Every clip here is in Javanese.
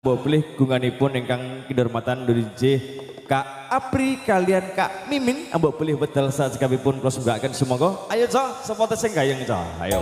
Boleh gunganipun ingkang kinurmatan DJ Kak Apri kalian Kak Mimin ambok boleh betul saat sekabipun kula sembahkan semoga ayo co sepote sing gayeng co ayo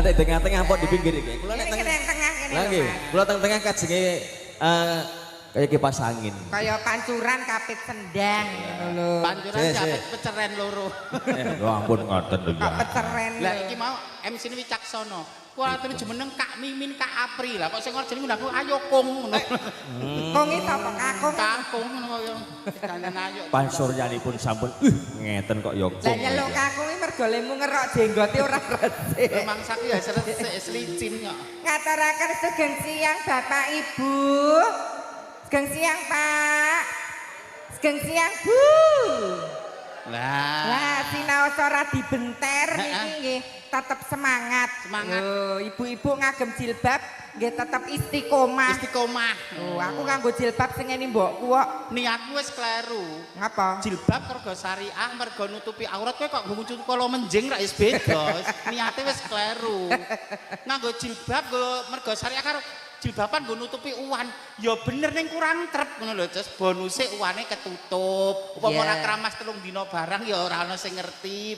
di tengah-tengah pot di pinggir iki. Kula nek tengah kene. Lagi, kula tengah kajenge kayak kipas angin. Kayak pancuran kapit sendang ngono lho. Pancuran kapit peceren loro. Ya ampun ngoten lho ya. Peceren. Lah iki mau MC ini Wicaksono. Kuwi atune jumeneng Kak Mimin Kak Apri. Lah kok sing jeneng ngundang ayo kong ngono. Kong iki apa kakung? Kakung ngono kaya. Dandan ayo. Pansuryanipun sampun ngeten kok ya. Lah nyeluk kakung iki mergo lemu ngerok jenggote ora resik. Mangsaku ya resik slicin kok. Ngaturaken sugeng siang Bapak Ibu. Sugeng siang Pak. Sugeng siang Bu. Lah sinaosa ora dibenter niki nggih tetep semangat. Semangat. Ibu-ibu ngagem jilbab nggih tetep istiqomah. Istiqomah. Aku nganggo jilbab sing ngene mbokku kok. Niatku wis kleru. Ngapa? Jilbab mergo syariah, mergo nutupi aurat kowe kok nggo kala menjing ra wis beda. Niate wis kleru. Nganggo jilbab mergo syariah karo jilbaban nggo nutupi uwan. Ya bener ning kurang trep ngono lho, Cus. Bonuse uwane ketutup. Upama ora kramas 3 dina barang ya ora ana sing ngerti.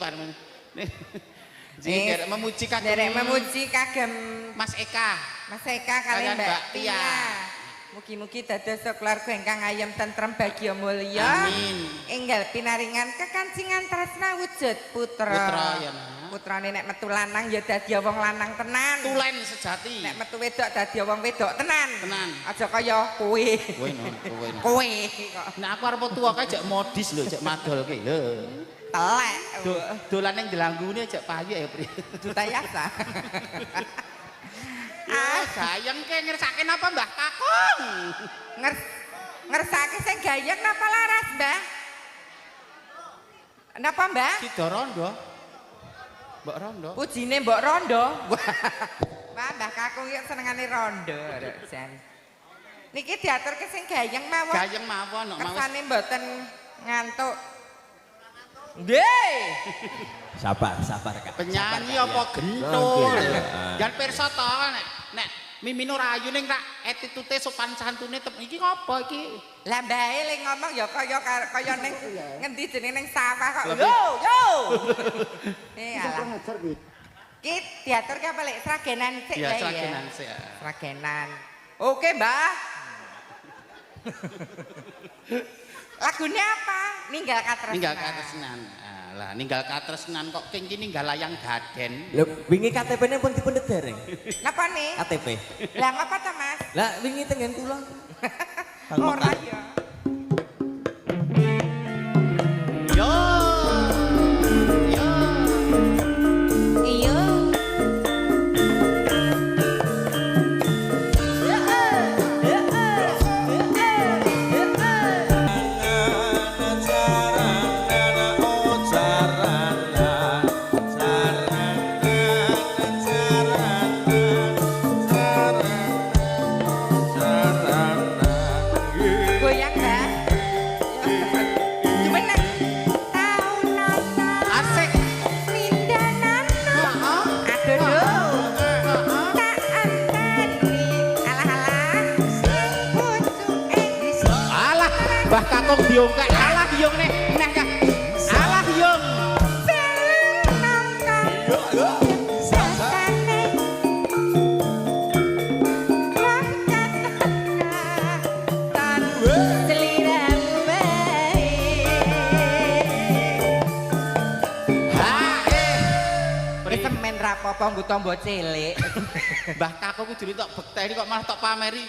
Derek memuji kagem Mas Eka. Mas Eka kalian Mbak Tia. Mugi-mugi dados keluarga ingkang ayem tentrem bagya mulya. Amin. Enggal pinaringan kekancingan tresna wujud putra. Putra ya. Putrane nek metu lanang ya dadi wong lanang tenan. Tulen sejati. Nek metu wedok dadi wong wedok tenan. Tenan. Aja kaya kowe. Kowe kok. Nek aku arep tuwa kae jek modis lho, jek madolke. Lho. Telek. Dolan ning delanggune jek payu ya, Pri. Duta Yasa. Gayeng ke ngersake napa Mbah Kakung? Ngersake sing gayeng napa laras, Mbah? Napa, Mbah? Sida Rondo. Mbok Rondo. Pujine Mbok Rondo. Wah, Mbah Kakung iki senengane rondo, Jan. Niki diaturke sing gayeng mawon. Gayeng mawon, nek kersane mboten ngantuk. Nggih. Sabar Kak. Penyanyi apa gentul? Jan pirsa to nek Mimin ora ayu ning rak attitude sopan santune iki ngopo iki? Lah mbae le ngomong ya kaya ning ngendi jenenge ning sawah kok. Yo. Alah. Ki diaturke apa lek sragenan sik ya. Sragenan sik. Sragenan. Oke, Mbah. Lagunya apa? Ninggal katresnan. Ninggal katresnan. Lah ninggal katresnan kok king iki ninggal layang daden. Lho wingi KTP-ne pun dipun dereng. Napa nih? KTP. Lah ngapa to, Mas? Lah wingi tengen kula. Ora ya. Yo. Iya. Goyang, Mbak. Jumeneng. Taun napa? Asik. Pindanana. Aduh. Tak anteni. Alah-alah. Sing pucuke wis. Alah, Mbah Kakung diongkek. Alah Yung nih. Neh Kak. Alah Yung. Nongkong. Sasane. apa nggo tombo cilik. Mbah Kakung kudune tok bekteni kok malah tok pameri.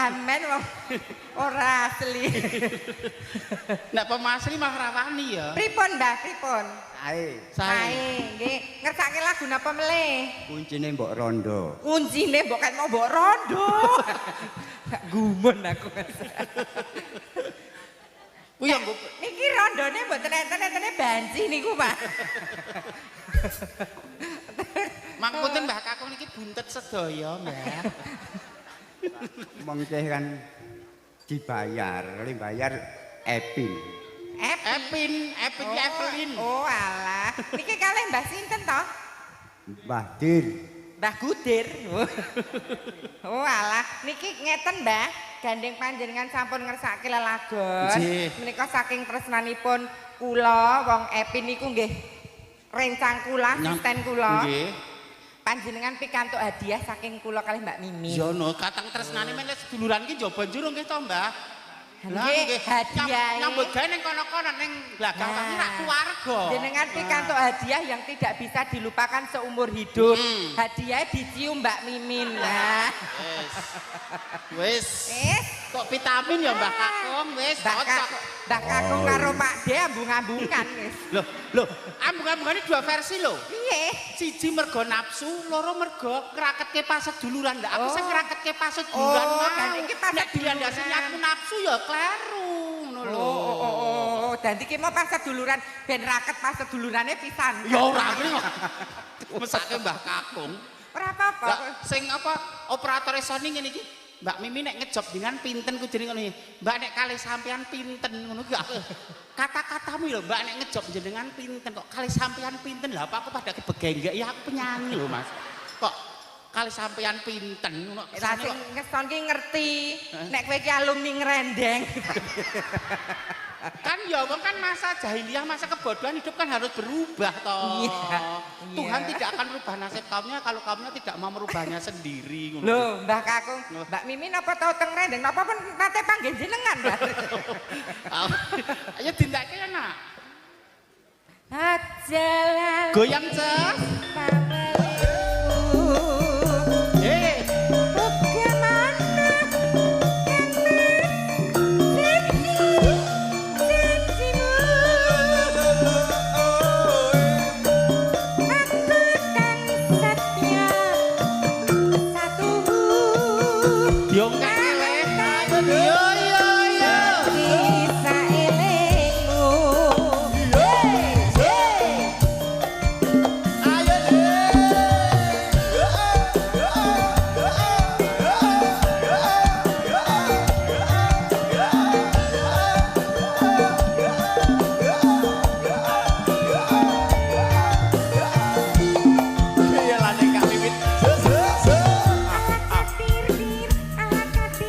Amen wong ora asli. Nek pemasri malah rawani ya. Pripun Mbah, pripun? Ae, Sae, nggih. Ngersake lagu napa melih? kuncine mbok rondo. Kuncine mbok kan mau mbok rondo. Gak gumun aku. Ku ya nggo Niki rondone mboten enten-entene banci niku, Pak. mangkuten Mbah Kakung niki buntet sedaya, Mbah. Mengke kan dibayar, bayar Epin. Epin ki Evelyn. Oh, alah. Niki kalih Mbah sinten to? Mbah Dir. Mbah Gudir. Oh, alah. Niki ngeten, Mbah. Gandeng panjenengan sampun ngersake lelagon. Nggih. Menika saking tresnanipun kula wong Epin niku nggih rencang kula, asisten kula. Nggih. Panjenengan pikantuk hadiah saking kula kalih Mbak Mimi. Ya no, katang tresnane men seduluran ki njaba njur nggih to, Mbah. Nggih, hadiah. Nyambut gawe ning kono-kono ning Blagang Nah. tapi rak keluarga. Jenengan pikantuk hadiah yang tidak bisa dilupakan seumur hidup. Hmm. Hadiahnya dicium Mbak Mimin. Nah, Wis. wis Kok vitamin ya Mbah Kakung wis cocok. Mbak Kakung karo Pak D ambung-ambungan wis. Loh, ambung-ambungane dua versi lho. Piye? Siji mergo nafsu, loro mergo ngraketke pas seduluran. Lah aku Oh. sing ngraketke pas seduluran. Oh, mau. kan iki pas Nek seduluran. dilandasi aku nafsu ya kleru ngono lho. Oh, dadi ki mau pas seduluran ben raket pas sedulurane pisan. Ya ora ngene kok. Mesake Mbah Kakung. Ora apa-apa. Lah sing apa operator Sony ngene iki. Mbak Mimi nek ngejob dengan pinten kudune ngono iki. Mbak nek kalih sampean pinten ngono iki. Kata-katamu lho Mbak nek ngejob jenengan pinten kok kalih sampean pinten. Lah apa aku pada kebegenggek ya aku penyanyi lho Mas. Kok kalih sampean pinten ngono. Lah sing ngeson ki ngerti nek kowe ki alumni ngrendeng. Kan ya wong kan masa jahiliyah, masa kebodohan hidup kan harus berubah toh. Iya, Tuhan iya. tidak akan merubah nasib kaumnya kalau kaumnya tidak mau merubahnya sendiri ngono. Lho, Mbah Kakung, Mbak Mimi napa tau teng rendeng? Napa pun nate panggil jenengan, Mbak? Ayo dindake ya nak. Ajalan Goyang cah. pameliku. Hei. Bagaimana janjimu? Aku kan setia satu. Diongkek eleh. Yo yo yo. Bisa elingmu. Hey, hey. Ayo Iya lah nek Kak Mimin. Ala kadir,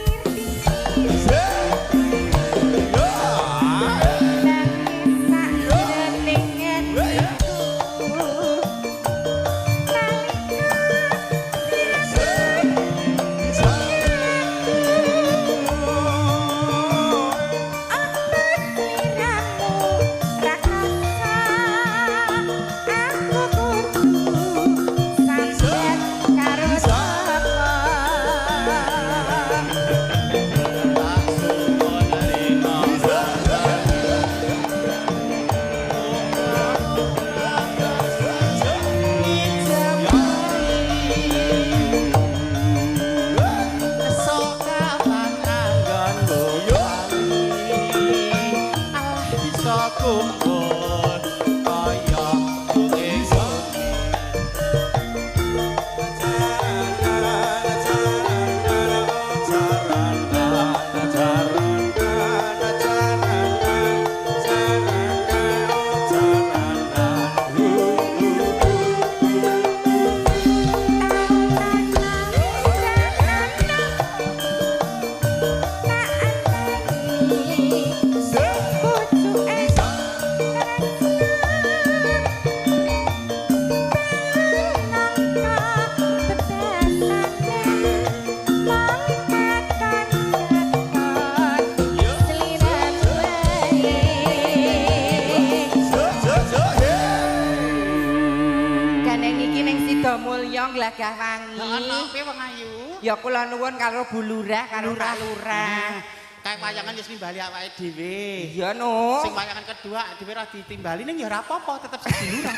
Banyuwangi. Heeh, nopo wong ayu? Ya kula nuwun karo Bu Lurah karo Pak Lurah. Kayak wayangan wis nimbali awake dhewe. Iya no. Sing wayangan kedua dhewe ora ditimbali ning ya ora apa-apa, tetep seduluran.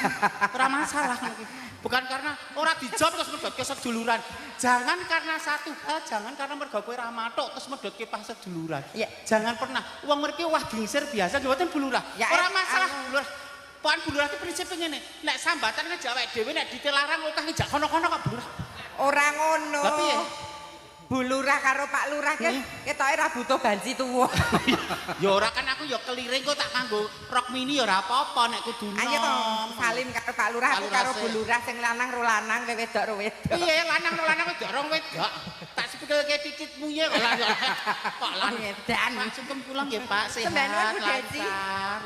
Ora masalah. Bukan karena ora dijawab terus medhotke seduluran. Jangan karena satu hal, jangan karena mergo kowe ra matuk terus medhotke pas seduluran. Ya. Jangan pernah. Wong mriki wah gingsir biasa mboten bulurah. Ya, Ora masalah bulurah. Pokoke bulurah iki prinsip ngene. Nek sambatan ngejak awake dhewe nek ditelarang utah ngejak kono-kono kok bulurah. Ora ngono. Lah piye? Bu Lurah karo Pak Lurah kan ketoke ra butuh banci tuwa. Ya ora kan aku ya keliring kok tak kanggo rok mini ya ora apa-apa nek kudu nom. Ayo to salim karo Pak Lurah aku karo Bu Lurah sing lanang ro lanang wedok ro wedok. Iya lanang wedok rong wedok. Tak sepikirke cicitmu ya kok lanang. Kok lanang Edan. langsung pulang ya Pak sehat. Sembanuan Bu Desi. Lancar.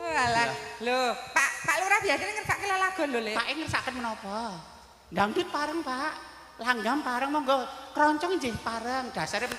Walah, lho, Pak Lurah biasanya ngersake lelagon lho, Lek. Pak ngersaken menapa? Dangdut pareng Pak. Langgam pareng monggo kroncong nggih pareng. Dasare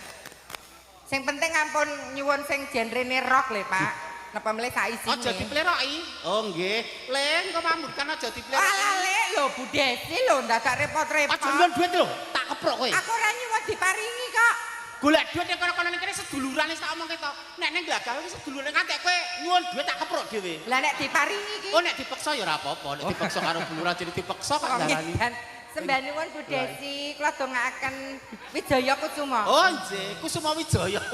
Sing penting ampun nyuwun sing genrene rock lho, Pak. Napa mleh sak isine. aja dipleroki. Oh nggih. Leng kok pamurkan aja dipleroki. Alah, Lek, lho Bu Desi lho ndadak repot-repot. Aja nyuwun duit lho, tak keprok kowe. Aku ora nyuwun diparingi kok. Golek duit nek kono-kono ning kene seduluran wis tak omong keto. Nek ning glagawe iki seduluran ngantek kowe nyuwun duit tak keprok dhewe. Lah nek diparingi iki. Oh nek dipaksa ya ora apa-apa, nek dipaksa karo bulurah jadi dipaksa kok ndarani. Sembanuwun Bu Desi, kula dongaaken Wijaya Kusuma. Oh nggih, Kusuma Wijaya.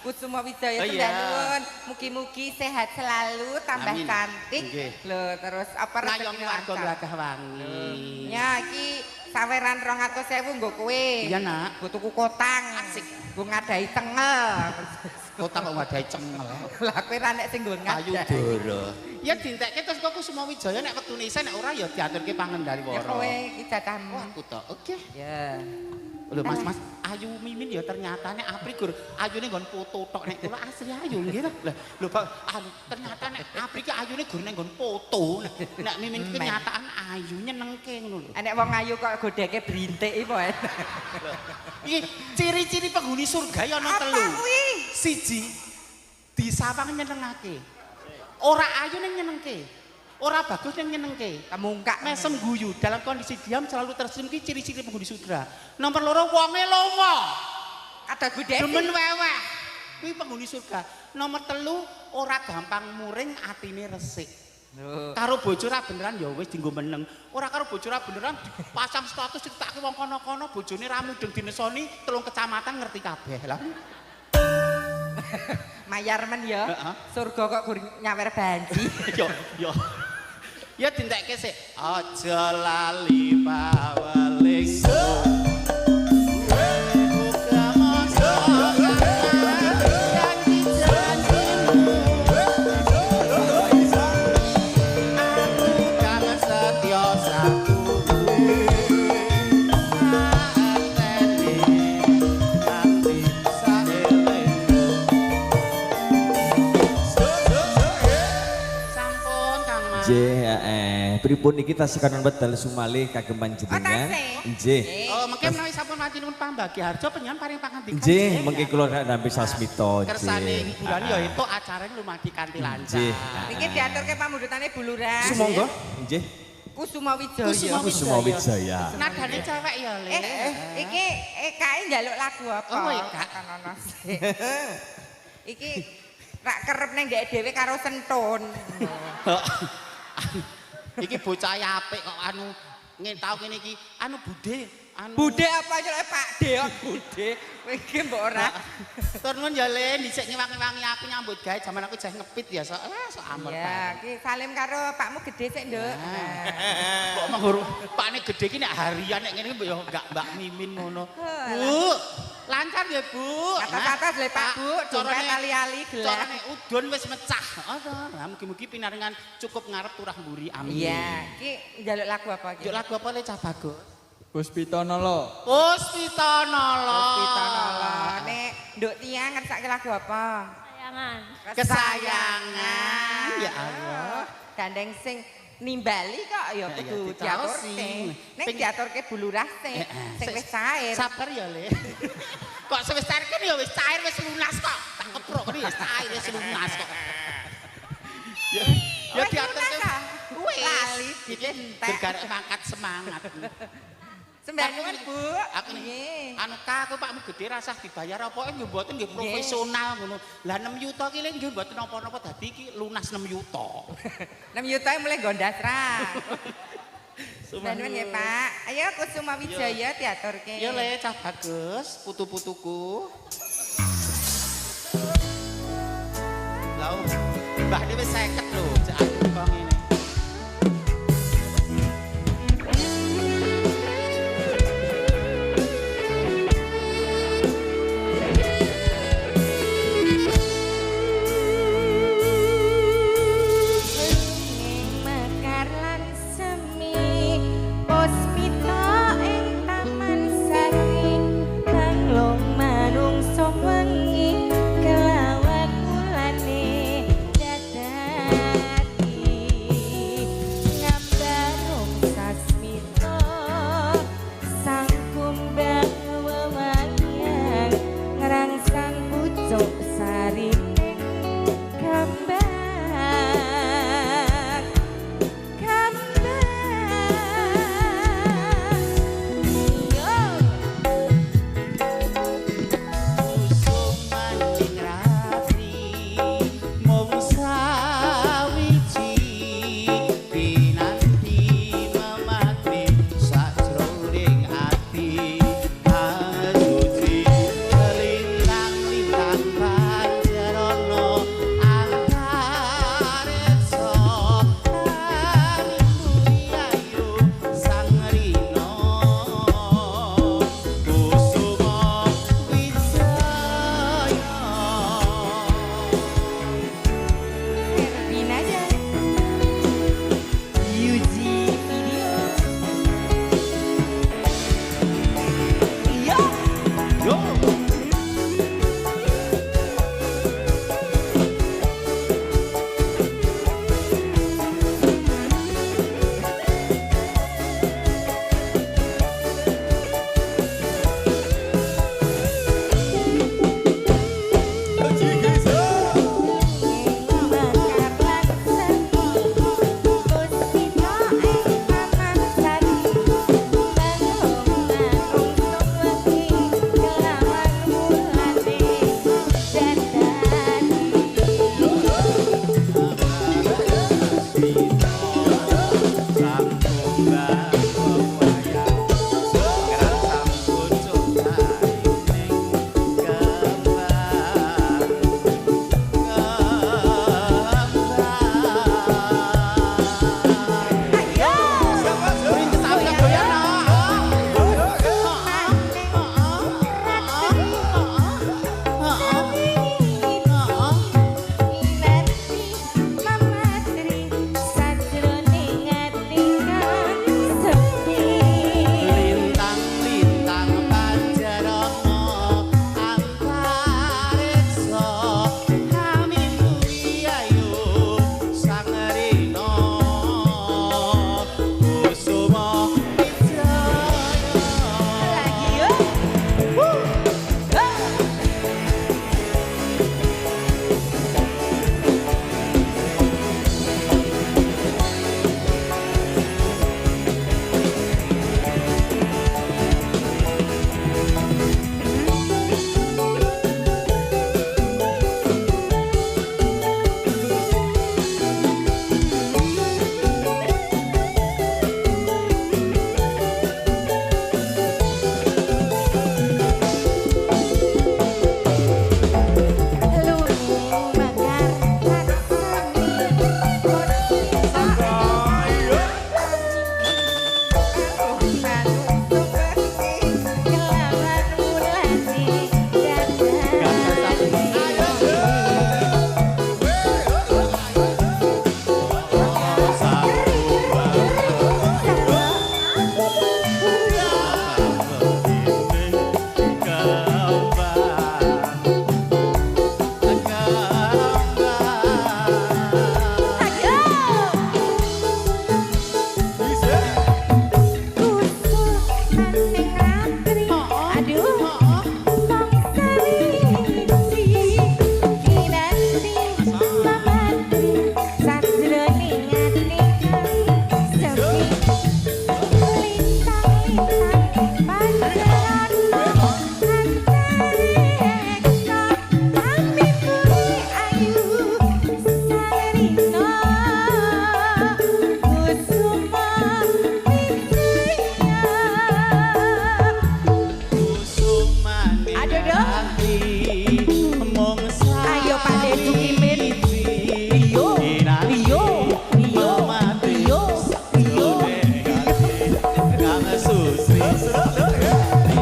Kusuma Wijaya Oh, iya. sembanuwun. Mugi-mugi sehat selalu, tambah Amin. cantik. Nggih. Lho, terus apa Ngayomi warga Glagah Wangi. Ya, iki saweran 200.000 nggo kowe. Iya, Nak. Nggo tuku kotang. Asik. Nggo ngadahi tengel. Kota kok ngadahi cengel. Lah kowe ra nek sing nggo Ayu ngadahi. doro. Ya dintekke terus kok Kusuma Wijaya nek wektune isih nek ora ya diaturke pangendali Ya wara. kowe iki jatahmu. Wah, aku to. Oke. Ya. Lho Mas, Ayu Mimin ya ternyata nek Apri gur ayune nggon foto tok nek kula asli ayu nggih lah. Lho Pak, ternyata nek Apri ki ayune gur nek nggon foto. Nek Mimin ki kenyataan ayu nyenengke ngono lho. Nek wong ayu kok godheke brintik iki poe. Iki ciri-ciri penghuni surga ya ana Apa telu. kuwi? Siji, disawang nyenengake. Ora ayu ning nyenengke. Ora bagus ning nyenengke. Kemungkak Mesem guyu dalam kondisi diam selalu tersenyum ki ciri-ciri penghuni surga. Nomor loro wonge lomo. Ada gudesi. Demen weweh. Kuwi penghuni surga. Nomor telu ora gampang muring atine resik. Karo bojo ra beneran ya wis dienggo meneng. Ora karo bojo ra beneran pasang status ditetake wong kono-kono bojone ra mudeng dinesoni 3 kecamatan ngerti kabeh. Lah Mayar men ya. Heeh. Surga kok gur nyawer banji. yo. Ya dintekke sik. Aja lali paweling. Pripun iki tasekanan betal sumali kagem panjenengan. Nggih. Oh, mengke menawi sampun mati nuwun pambagi harja penyan paring pangandikan. Nggih, mengke kula nampi sasmita. Kersane hiburan ya entuk acarane lumadi kanthi lancar. Iki diaturke pamundhutane Bu Lurah. Sumangga. Nggih. Kusuma Wijaya. Kusuma Wijaya. Nadane cewek ya, Le. Iki kae njaluk lagu apa? Oh, Eka. Kan ono sih. Iki rak kerep ning dhek dhewe karo sentun. Iki bocah apik kok anu tau kene iki anu budhe anu Budhe apa ya Pak Deok budhe. Kowe iki mbok ora. Tur nuwun ya Le dhisik ngewangi-wangi aku nyambut gawe jaman aku jeh ngepit ya sok amer. Ya, iki salim karo Pakmu gede sik, Nduk. Kok menghuru pakne gede iki nek harian nek ngene ya enggak Mbak Mimin ngono. Bu, lancar ya Bu. Kata-kata le Pak Bu, dompet ali-ali gelas. Carane udun wis mecah. Nah, mugi-mugi pinaringan cukup ngarep turah mburi amin. Iya, iki njaluk lagu apa iki? Yuk lagu apa Le cah bagus? Puspitanala. Puspitanala. Puspitanala. Nek Nduk Tia ngersake lagu apa? Sayangan. Kesayangan. Ya Allah. Gandeng sing nimbali kok ya kudu diaturke. Nek diaturke Bu Lurah sing wis cair. Sabar ya, Le. Kok wis cair kan ya wis cair wis lunas kok. Tak keprok ini wis cair wis lunas kok. Ya diaturke. Wis. Lali Iki dikentek. bergarek mangkat semangat. Sembahyang nuwun, Bu. Aku nih, Nggih. anu Kak, aku Pakmu Gede rasah dibayar apa nggih mboten nggih profesional ngono. Lah 6 yuta ki lek nggih mboten napa-napa dadi iki lunas 6 yuta. 6 juta mulai gondas ra. Sembahyang nuwun ya, Pak. Ayo Kusuma Wijaya diaturke. Ya le cah bagus, putu-putuku. Lah, Mbah dhewe 50 lho, cak aku bang ini. Mekar lan semi Puspita ing taman sari Langlong manungsa wengi kelawak kulane dadak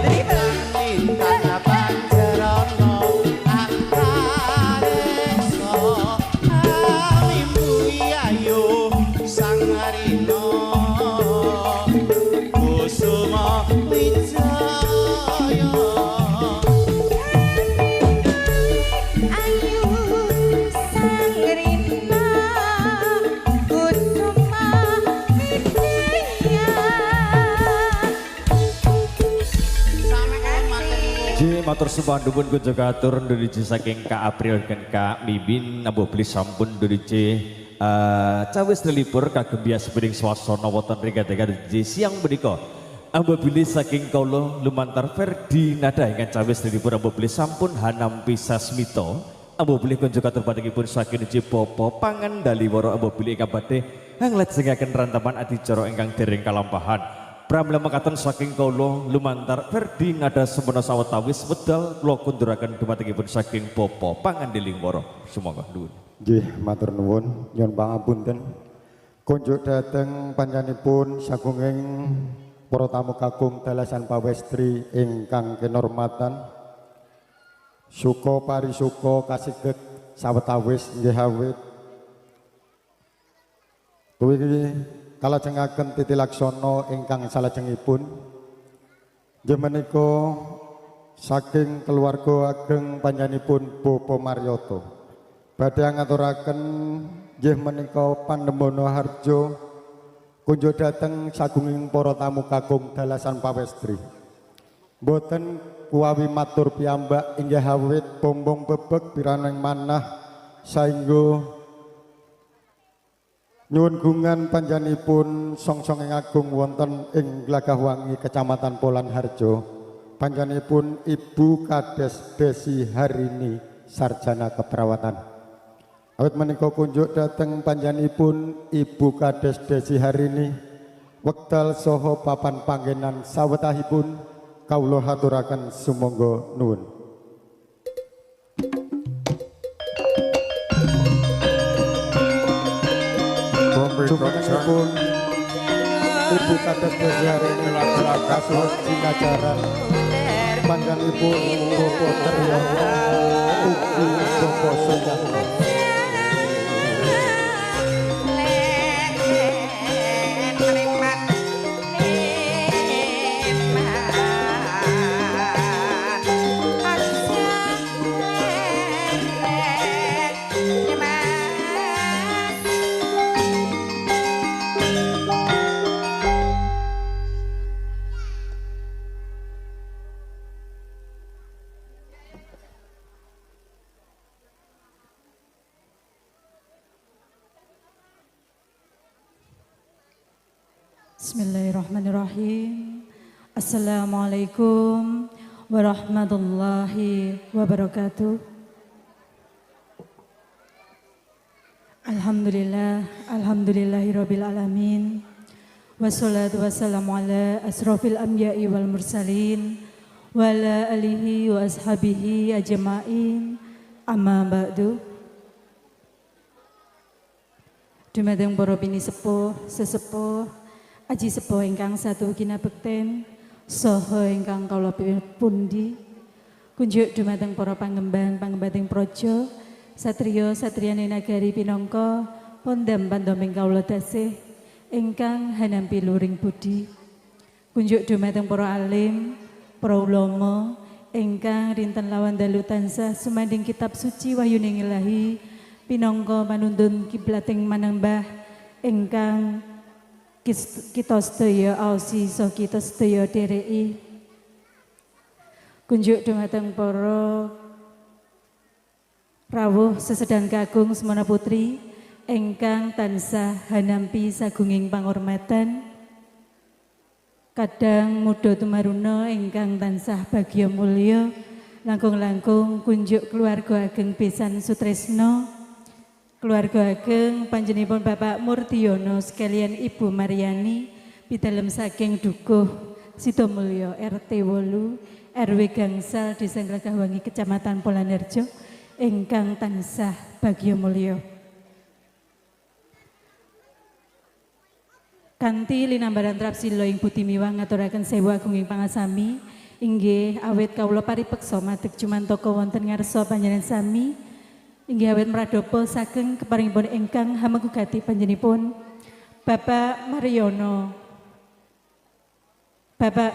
Lintang panjerono angkareso awimbu ayu sang rino kusuma wijaya Ayu sangrina kusuma wijaya. J matur sembah nuwun kunjuk atur dari J saking Kak April dan Kak Mimin ambuh beli sampun dari J cawis lelipur kagem bias bening swasana wonten ringkang J siang menika ambuh beli saking kawula lumantar Ferdi nada ingkang cawis lelipur ambuh beli sampun hanampi sasmito ambuh beli kunjuk atur padhangipun saking J Popo Pangandaliwara ambuh beli ingkang badhe nglajengaken rantaman adicara ingkang dereng kalampahan. Pramila mekaten saking kawula lumantar Ferdi ngada sempurna sawetawis wedal kula kunduraken dumatengipun saking Popo Pangandaliwara. Sumangga nuwun. Nggih, matur nuwun, nyuwun pangapunten. Kunjuk dhateng panjenenganipun sagunging para tamu kakung dalasan pawestri ingkang kinurmatan. Suka parisuka kasiget sawetawis nggih awit. Kuwi kalajengaken titi laksana ingkang salajengipun nggih menika saking keluarga ageng panjenenganipun Bapak Marioto badhe ngaturaken nggih menika pandemana harjo kunjuk dhateng sagunging para tamu kakung dalasan pawestri mboten kuwawi matur piyambak inggih awit bombong bebek piraneng manah saengga nyuwun gungan panjenenganipun songsonging agung wonten ing Glagahwangi Kecamatan Polanharjo panjenenganipun Ibu Kades Desi Harini sarjana keperawatan awit menika kunjuk dhateng panjenenganipun Ibu Kades Desi Harini wekdal saha papan panggenan sawetahipun kawula haturaken sumangga nuwun. Cukup Ibu Kades Desi Harini kasuhun sinajaran panjenenganipun Bapak Triyono ugi Bapak Suyanto. Bismillahirrahmanirrahim. Assalamualaikum warahmatullahi wabarakatuh. Alhamdulillahirabbil alamin. Wassalatu wassalamu ala asrofil anbiya'i wal mursalin wa ala alihi wa ashabihi ajma'in. Amma ba'du. Dumateng para bini sepuh, sesepuh aji sepuh ingkang satu kinabekten saha ingkang kawula pundi kunjuk dumateng para pangemban-pangembating praja satriya satriyane nagari pinangka pondam pandhaming kawula tasih ingkang hanampi luring budi kunjuk dumateng para alim para ulama ingkang rinten lawan dalu tansah sumanding kitab suci wahyuning Ilahi pinangka manuntun kiblating manembah ingkang kita sedaya ausi so kita sedaya dereki kunjuk dumateng para rawuh sesedang kakung semana putri ingkang tansah hanampi sagunging pangormatan kadang muda tumaruna ingkang tansah bagya mulya langkung-langkung kunjuk keluarga ageng Besan Sutresno keluarga ageng panjenenganipun Bapak Murtiono sekalian Ibu Mariani pidalem saking Dukuh Sidomulyo RT 8 RW Gangsal Desa Glagahwangi Kecamatan Polanharjo ingkang tansah bagya mulya. Kanthi linambaran trapsila ing Budi Miwah ngaturaken sewu agunging pangasami inggih awit kawula paripeksa madeg jumantaka wonten ngarsa panjenengan sami inggih awit mradhapa saking keparingipun ingkang hamegugati panjenenganipun Bapak Mariono Bapak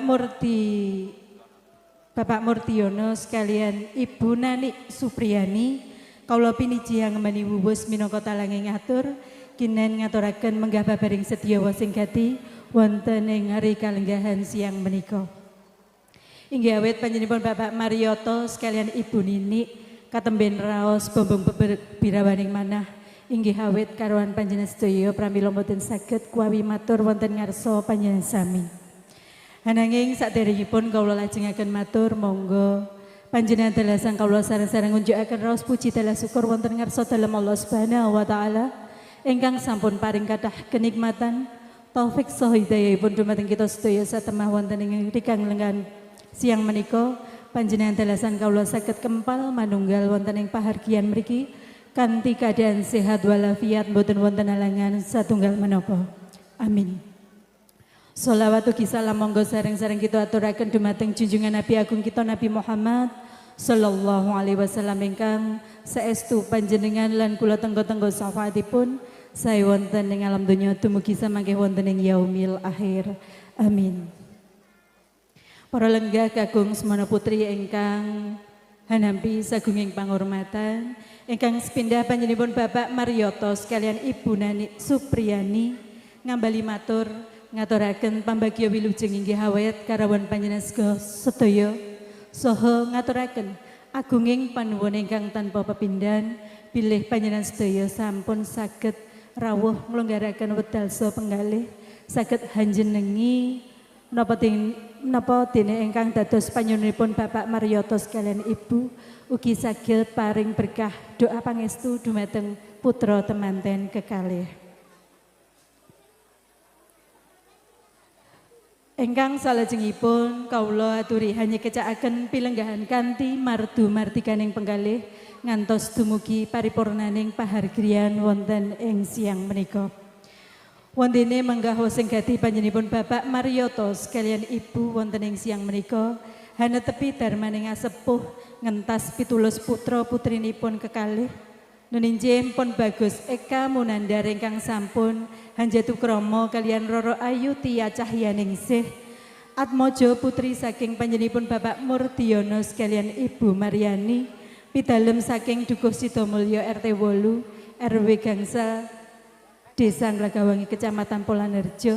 Murtiono sekalian Ibu Nani Supriyani kawula piniji ngembani wuwus minangka talanging ngatur kinen ngaturaken menggah babaring sedya sing gati wonten ing hari kalenggahan siang menika. Inggih awit panjenenganipun Bapak Marioto sekalian Ibu Nini katemben raos bombong birawaning manah inggih awit karuan panjenengan sedaya pramila boten saged kuwi matur wonten ngarsa panjenengan sami. Ananging saderengipun kawula lajengaken matur monggo panjenengan dalasang kawula sareng-sareng ngunjukaken raos puji dalah syukur wonten ngarsa dalem Allah Subhanahu wa taala. Ingkang sampun paring kathah kenikmatan taufik saha hidayahipun dumateng kita sedaya satemah wonten ing rikang lengan siang menika panjenengan dalasan kawula saged kempal manunggal wonten ing pahargyan mriki kanthi keadaan sehat walafiat boten wonten halangan satunggal menapa. Amin. Sholawat ugi salam monggo sareng-sareng kita aturaken dumateng junjungan Nabi Agung kita Nabi Muhammad sallallahu alaihi wasallam ingkang saestu panjenengan lan kula tenggo-tenggo syafaatipun saya wonten ing alam donya dumugi samangke wonten ing yaumil akhir. Amin. Para lenggah kagung semana putri ingkang hanampi sagunging pangurmatan ingkang sepindah panjenenganipun Bapak Marioto sekalian Ibu Nani Supriyani ngambali matur ngaturaken pambagya wilujeng inggih awet karawan panjenengan sedaya saha ngaturaken agunging panuwun ingkang tanpa pepindhan bilih panjenengan sedaya sampun saged rawuh nglonggaraken wedal saha penggalih saged hanjenengi menapa dene ingkang dados panyuwunipun Bapak Marioto sekalian Ibu ugi saged paring berkah doa pangestu dumateng putra temanten kekalih. Ingkang salajengipun kawula aturi hanya kecakaken pilenggahan kanthi mardu martikaning penggalih ngantos dumugi paripurnaning pahargriyan wonten ing siang menika. Wontene menggah sing gati panjenenganipun Bapak Marioto sekalian Ibu wonten ing siang menika hanetepi darmaning asepuh ngentas pitulus putra putrinipun kekalih nuninjih pun Bagus Eka Munandar ingkang sampun hanjatu krama kalian Roro Ayu Tia Cahyaningsih Atmojo putri saking panjenenganipun Bapak Murdiono sekalian Ibu Mariani pidalem saking Dukuh Sidomulyo RT 8 RW Gangsal Desa Glagawangi Kecamatan Polanerjo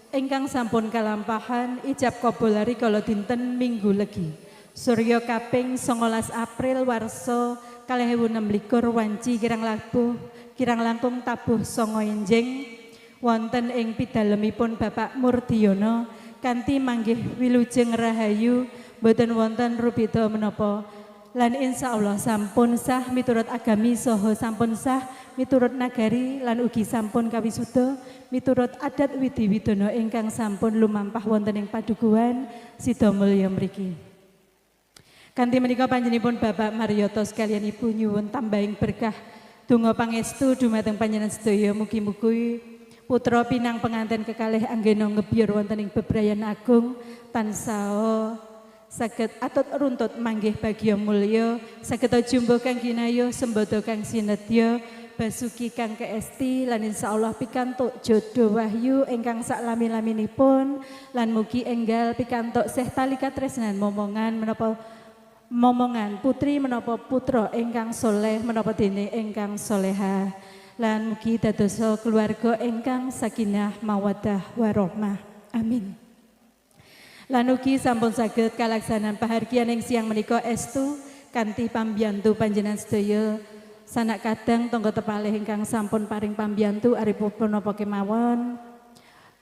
ingkang sampun kalampahan ijab kabul rikala dinten Minggu Legi Surya kaping 19 April warsa 2026 wanci kirang langkung tabuh songo enjing wonten ing pidalemipun Bapak Murdiono kanthi manggih wilujeng rahayu boten wonten rubeda menapa lan insyaallah sampun sah miturut agami saha sampun sah miturut nagari lan ugi sampun kawisuda miturut adat widi-widana ingkang sampun lumampah wonten ing padukuhan Sidomulyo mriki. Kanthi menika panjenenganipun Bapak Marioto sekalian Ibu nyuwun tambahing berkah donga pangestu dumateng panjenengan sedaya mugi-mugi putra pinang pengantin kekalih anggena ngebyur wonten ing bebrayan agung tansah saged atut runtut manggih bagya mulya saged jumbo kang ginayuh sembada kang sinedya basuki kang keesti lan insyaallah pikantuk jodoh wahyu ingkang saklami-laminipun lan mugi enggal pikantuk seh tali katresnan momongan putri menapa putra ingkang soleh menapa dene ingkang soleha lan mugi dadosa keluarga ingkang sakinah mawaddah warahmah. Amin. Lan ugi sampun saged kalaksanan pahargyan ing siang menika estu kanthi pambiyantu panjenengan sedaya sanak kadang tangga tepalih ingkang sampun paring pambiyantu aripun napa kemawon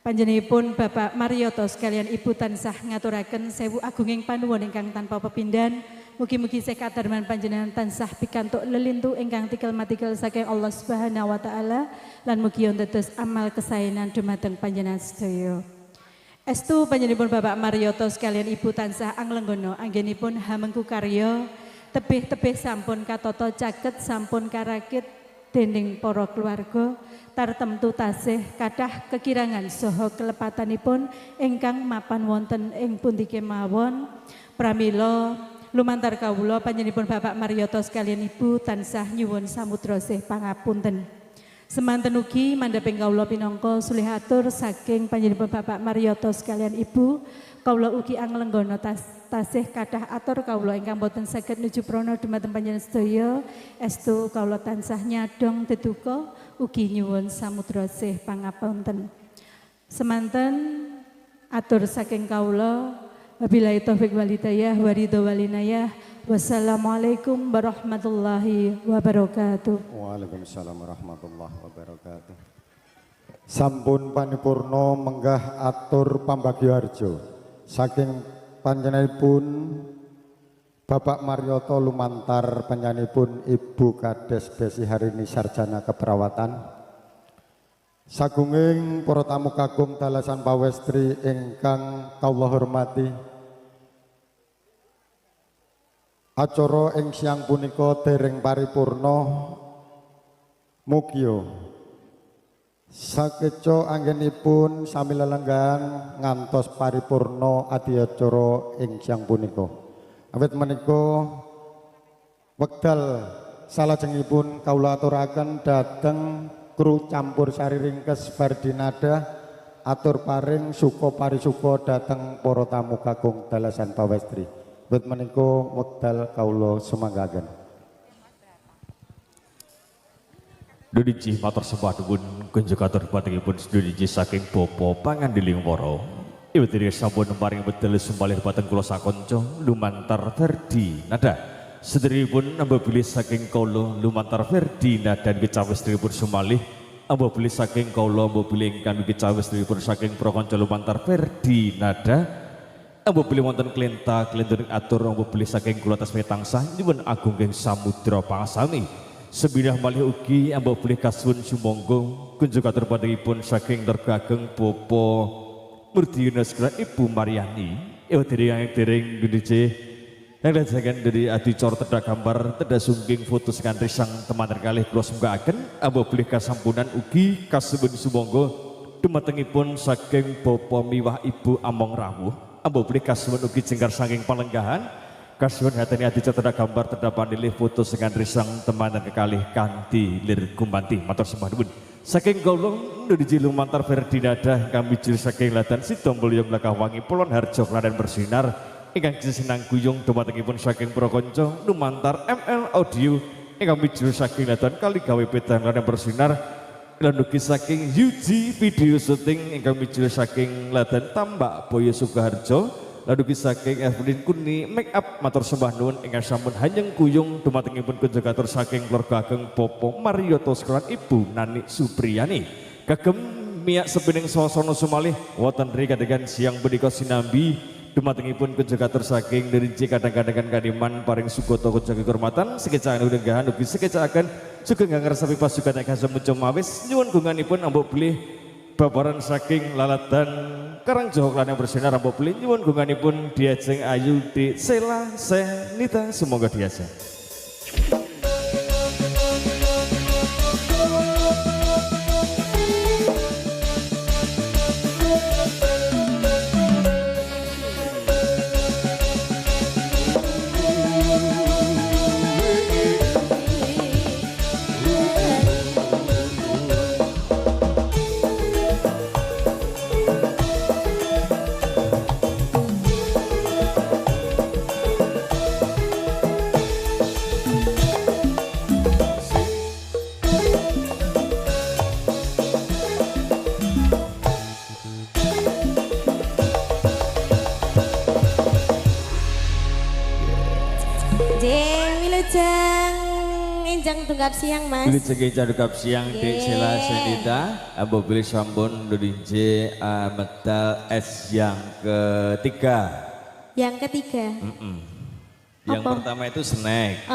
panjenenganipun Bapak Marioto sekalian Ibu tansah ngaturaken sewu agunging panuwun ingkang tanpa pepindhan mugi-mugi sekadarman panjenengan tansah pikantuk lelintu ingkang tikel-matikel saking Allah Subhanahu wa taala lan mugi dados amal kesaenan dumateng panjenengan sedaya. Estu panjenenganipun Bapak Marioto sekalian Ibu tansah anglenggono anggenipun hamengku karya tebih-tebih sampun katata caket sampun karakit dening para keluarga tartemtu tasih kathah kekirangan saha kelepatanipun ingkang mapan wonten ing pundi kemawon pramila lumantar kawula panjenenganipun Bapak Marioto sekalian Ibu tansah nyuwun samudra pangapunten. Semanten ugi mandhaping kawula pinangka sulihatur saking panjenenganipun Bapak Marioto sekalian Ibu kawula ugi anglenggana tasih kathah atur kawula ingkang boten saged nuju prana dumateng panjenengan sedaya estu kawula tansah nyadong deduka ugi nyuwun samudra pangapunten. Semanten atur saking kawula wabillahi taufik wal hidayah wa ridho wal inayah. Wassalamualaikum warahmatullahi wabarakatuh. Waalaikumsalam warahmatullahi wabarakatuh. Sampun panipurna menggah atur pambagya harja saking panjenenganipun Bapak Marioto lumantar panjenenganipun Ibu Kades Besi Harini sarjana keperawatan. Sagunging para tamu kakung dalasan pawestri ingkang kawula hormati. Acara ing siang punika dereng paripurna mugia sakeca anggenipun sami lelenggan ngantos paripurna adiacara ing siang punika. Awit menika wekdal salajengipun kawula aturaken dhateng kru campur sari ringkes Bardinada atur paring suka parisuka dhateng para tamu kakung dalasan pawestri. Wit menika wekdal kawula sumanggaken. Dudiji matur sembah nuwun kunjukatur patengipun seduliji saking bapa pangandiling wara. Iwetiri sampun paring bedel sumbalih pateng kula sakonco lumantar Ferdinanda. Sedheripun amba bilih saking kawula lumantar Ferdinanda niki cawestripun sumalih amba bilih saking kawula amba bilih ingkang niki cawestripun saking prakanca lumantar Ferdinanda. Amba bilih wonten klenta klenturing atur amba bilih saking kula tasmi tansah nyuwun agung ing samudra pangasami. Sebidah malih ugi amba bilih kasuwun sumangga kunjukatur patengipun saking Darga Ageng Bapa Murdiyana Segara Ibu Mariani. Dereng gundece yang lajengan dari adicara tedak gambar tedak sungging foto sekantri sang teman kalih kula sembahken amba bilih kasampunan ugi kasuwun sumangga dumatengipun saking Bapa miwah Ibu Among Rawuh. Amba bilih kasuwun ugi jengkar saking palenggahan kasuwun hatene adicara tedak gambar tedak panilih foto sekantri sang teman kekalih kanthi lir gumanti matur sembah nuwun. Saking kawula nuju lumantar Ferdinanda kami jil saking Ladan Sidomulya Glagawangi Kulon Harjo Klaten bersinar ingkang sinang guyung dumatengipun saking para kanca lumantar ML Audio ingkang mijil saking Ladan Kaligawe Pedang Klaten bersinar lan ugi saking Yuji video syuting ingkang mijil saking Ladan Tambak Boyo Sukoharjo lan ugi saking Evelyn Kuni make up matur sembah nuwun ingkang sampun hanyeng kuyung dumatengipun kunjukatur saking keluarga ageng Bapa Marioto sekalian Ibu Nani Supriyani kagem miyak sepining swasana sumalih wonten rikadegan siang punika sinambi dumatengipun kunjukatur saking Derinci kadang-kadang kadiman paring sugata kunjung kehormatan sekecaan udenggahan ugi sekecaaken sugeng ngrasapi pasukan ingkang sampun mawis nyuwun gunganipun ambok bilih babaran saking Laladan Karangjoho Klaten bersinar amba bilih nyuwun gunganipun diajeng Ayu di Sela Senita semoga diajeng. Tunggap siang mas. Beli cegi jadukap siang di Sela Senita. Abo beli sampun dudinje medal S yang ketiga. Yang ketiga. Yang pertama itu snack.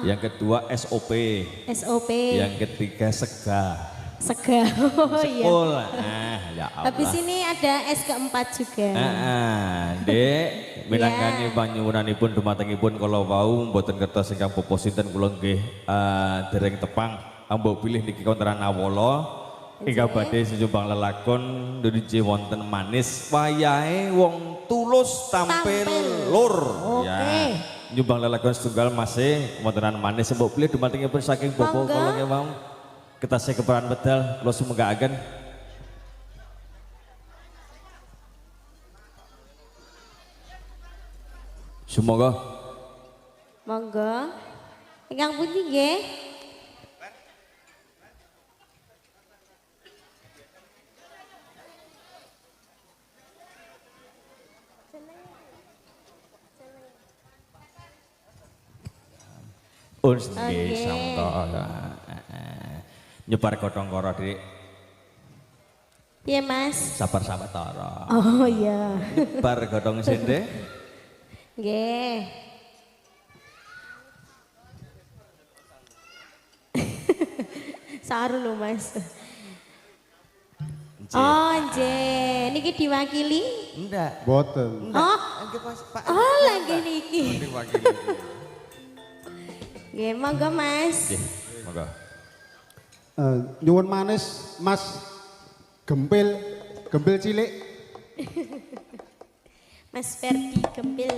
Yang kedua SOP. SOP. Yang ketiga sega. Sega. Oh iya. Ya Allah. Habis ini ada S keempat juga. Dek, minangkani panyuwunanipun dumatengipun kala wau mboten kertos ingkang popo sinten kula nggih dereng tepang ambok pilih niki konteran awala ingkang badhe sejumbang lelakon DJ wonten manis wayahe wong tulus tampil lur. Ya. Nyumbang lelakon setunggal masih wontenan manis mbok pilih dumatengipun saking Bapak kula nggih ketasih keperan medal kula sumenggaken. Semoga Monggo. Ingkang pundi nggih? Uns nggih sangka nyebar godhong karo Dik. Piye Mas? Sabar-sabar tara. Oh iya. Nyebar godhong sende. Nggih. Saru lho Mas. Oh nggih, niki diwakili? Enggak. Boten. Oh. Oh lagi niki. Diwakili. Nggih, monggo Mas. Nggih, monggo. Nyuwun manis Mas Gempil cilik. Mas Ferdi Gempil.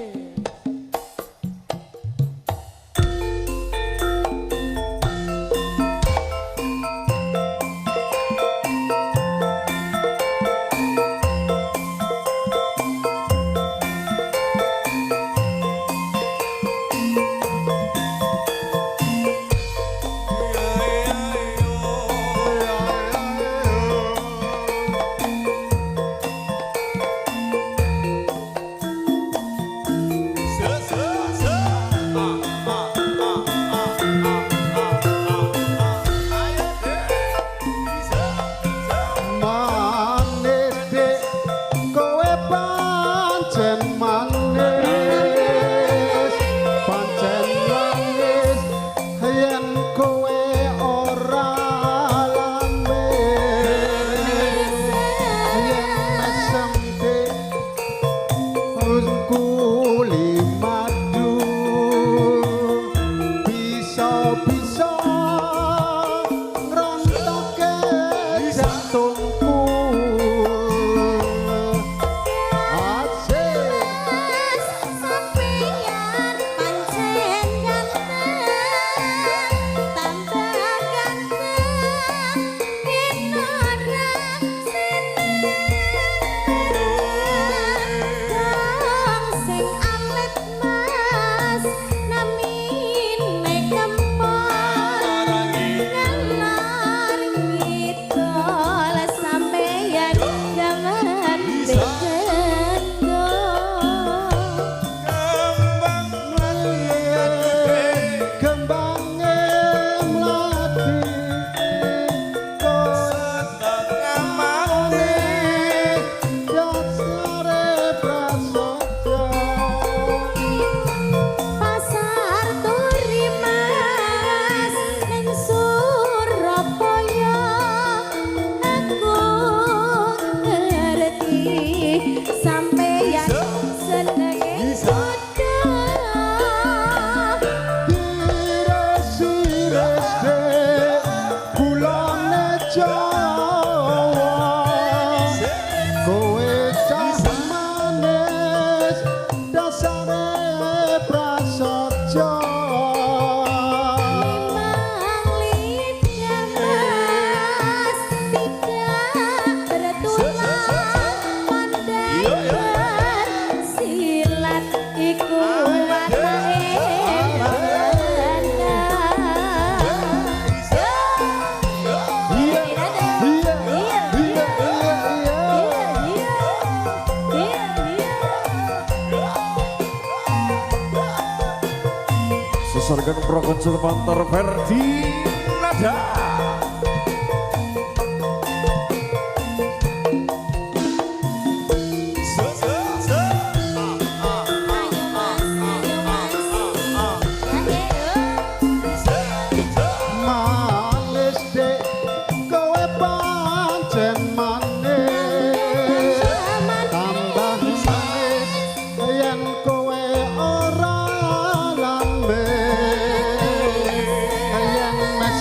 Sargan Prokonsul Montor Ferdi Nada.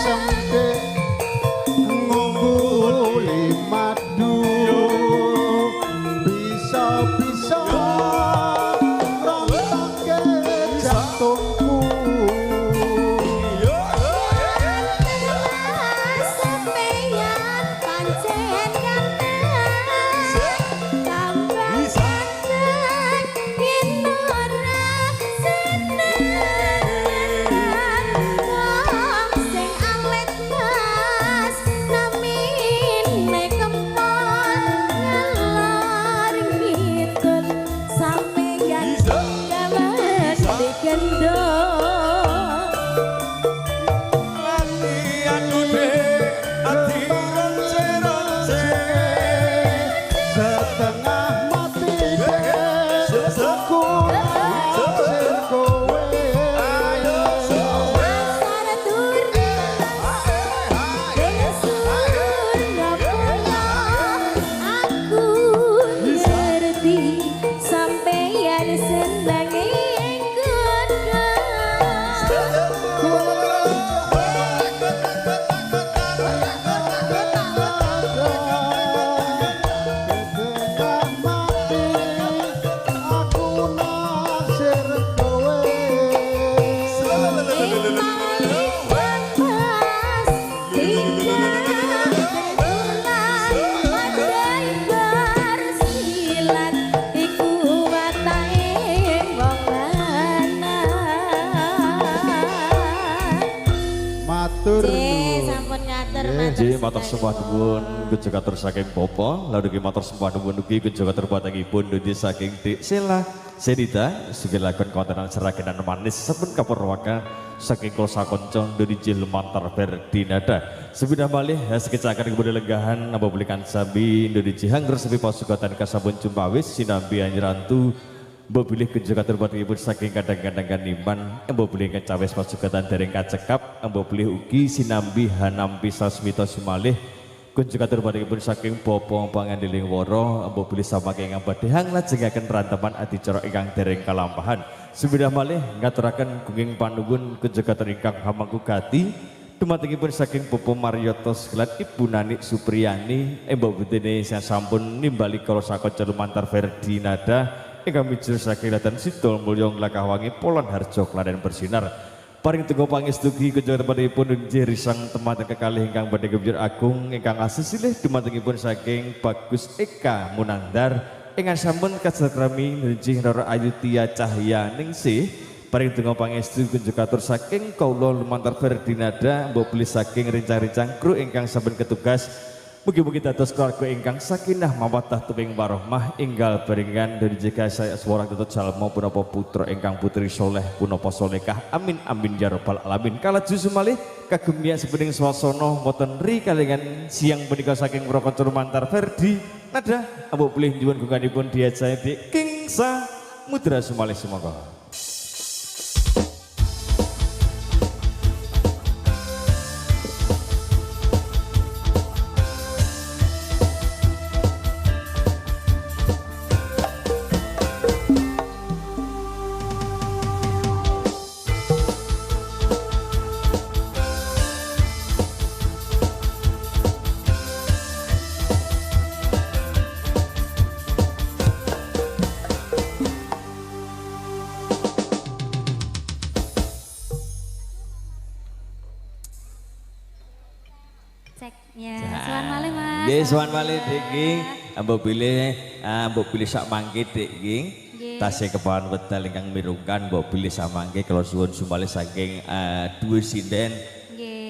Someday Nggih matur sembah nuwun kunjugatur saking Bapa lalu matur sembah nuwun ugi kunjugatur batangipun Dundi saking Dik Sela Senita sugih lakon kontenan seragenan manis sampun kapurwaka saking kula sakonco Dundi Lumantar Berdinada sebidah malih sakecaken kemudian lenggahan napa belikan sambi Dundi Hangger sepi pasugatan kasabun Cumpawis sinambi anyirantu mbok bilih kunjugatur batangipun saking kadang-kadang kaniman mbok bilih kecawes pasugatan dereng kacekap mbok bilih ugi sinambi hanampi sasmita sumalih kunjugatur batangipun saking Bapa Pangandiling Wara mbok bilih samangke ingkang badhe nglajengaken rantepan adicara ingkang dereng kalampahan sebidah malih ngaturaken gunging panuwun kunjugatur ingkang hamangku gati dumatengipun saking Bapak Mariotos lan Ibu Nanik Supriyani mbok bedene sampun nimbali kala sakonco Lumantar Ferdinanda ingkang mijil saking Latan Sidol Mulya Glagawangi Polon Harjo Kladen bersinar paring tunggu pangestugi kunjugatur batangipun Nggih risang temanten kekalih ingkang badhe gembira agung ingkang asesilih dumatengipun saking Bagus Eka Munandar ingkang sampun kasakrami Nggih Rara Ayu Tia Cahya Ningsih paring tunggu pangestu kunjugatur saking kaula Lumantar Ferdinanda mbok bilih saking rincang-rincang kru ingkang sampun ketugas mugi-mugi dados keluarga ingkang sakinah mawaddah tuping warahmah enggal beringan dari jika saya suara tetut jalma punapa putra ingkang putri soleh punapa solekah amin amin ya rabbal alamin kala jusu malih kagem nia sepening swasana wonten ri kalengan siang punika saking Prakanca Lumantar Ferdi nada mbok bilih nyuwun gunganipun diajahi di Kingsa Mudra sumalih sumangga. Suwan malih Dik mbok pilih sak mangke Dik tasih kepawan wedal ingkang mirungkan mbok pilih sak mangke kula suwun sumalih saking duwe sinden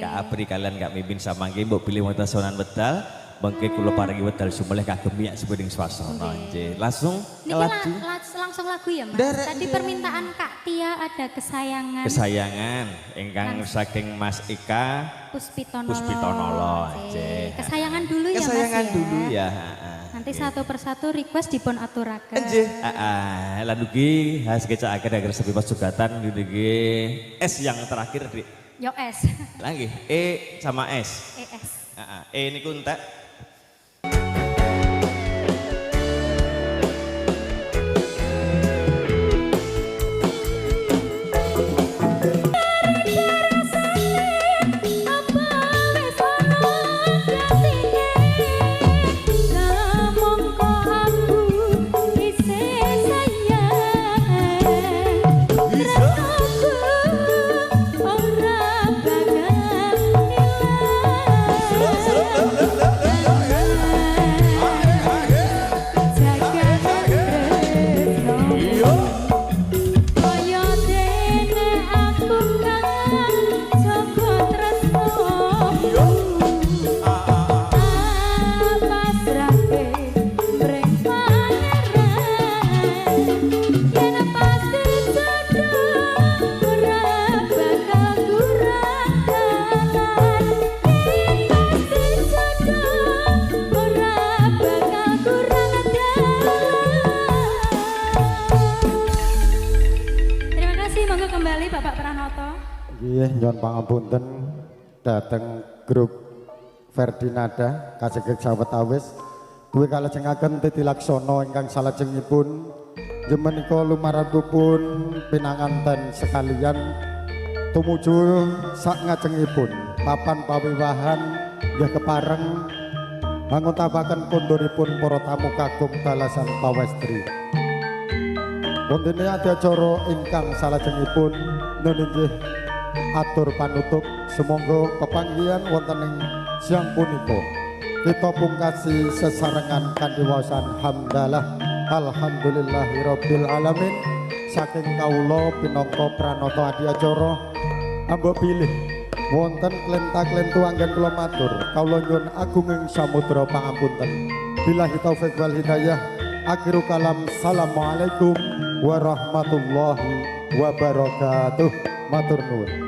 Kak Apri kalian Kak Mimin sak mangke mbok pilih wonten sonan wedal mengke kula paringi wedal sumalih kagem miyak sepening swasana nggih langsung langsung lagu ya Mas tadi permintaan Kak Tia ada kesayangan ingkang saking Mas Eka Puspitonolo kesayangan dulu ya Mas kesayangan dulu ya nanti satu persatu request dipun aturaken nggih lan ugi sakecakaken agar sepi pasugatan nggih S yang terakhir Dik yo S lah nggih E sama S E niku entek la la la Nggih, nyuwun pangapunten dhateng grup Ferdinanda kasegek sawetawis duwe kalajengaken titilaksana ingkang salajengipun jemenika lumaratipun pinanganten sekalian tumuju sak ngajengipun papan pawiwahan nggih kepareng manguntapaken konduripun para tamu kakung dalasan pawestri. Wonten adiacara ingkang salajengipun nun inggih atur panutup sumangga pepanggihan wonten ing siang punika kita pungkasi sesarengan kanthi waosan hamdalah alhamdulillahirabbil alamin saking kawula pinangka pranata adiacara amba bilih wonten klenta-klentu anggen kula matur kawula nyuwun agunging samudra pangapunten billahi taufik wal hidayah akhiru kalam assalamualaikum warahmatullahi wabarakatuh matur nuwun.